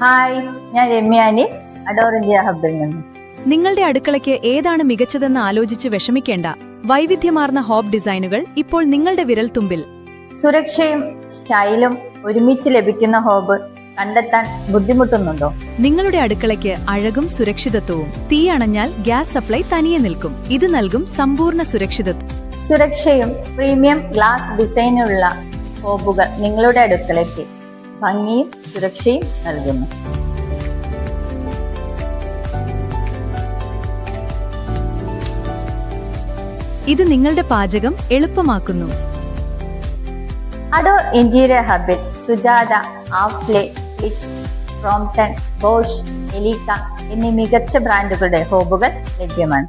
Hi, ഞാൻ രമ്യാനി, adore India ഹബ്ബിൽ നിന്ന്. നിങ്ങളുടെ അടുക്കളയ്ക്ക് ഏതാണ് മികച്ചതെന്ന് ആലോചിച്ച് വിഷമിക്കേണ്ട. വൈവിധ്യമാർന്ന ഹോബ് ഡിസൈനുകൾ ഇപ്പോൾ നിങ്ങളുടെ വിരൽത്തുമ്പിൽ. സുരക്ഷയും സ്റ്റൈലും ഒരുമിച്ച് ലഭിക്കുന്ന ഹോബ് കണ്ടെത്താൻ ബുദ്ധിമുട്ടുന്നുണ്ടോ? നിങ്ങളുടെ അടുക്കളയ്ക്ക് അഴകും സുരക്ഷിതത്വവും. തീ അണഞ്ഞാൽ ഗ്യാസ് സപ്ലൈ തനിയെ നിൽക്കും. ഇത് നൽകും സമ്പൂർണ്ണ സുരക്ഷിതത്വം. സുരക്ഷയും പ്രീമിയം ഗ്ലാസ് ഡിസൈനുള്ള ഹോബുകൾ നിങ്ങളുടെ അടുക്കളയ്ക്ക് ഭംഗിയും സുരക്ഷയും നൽകുന്നു. ഇത് നിങ്ങളുടെ പാചകം എളുപ്പമാക്കുന്നു. അഡോർ ഇന്റീരിയർ ഹബിൽ സുജാത, ആഫ്ലെ, ഫ്ലിക്സ്, ക്രോംപ്ടൺ, ബോഷ്, എലീക്ക എന്നീ മികച്ച ബ്രാൻഡുകളുടെ ഹോബുകൾ ലഭ്യമാണ്.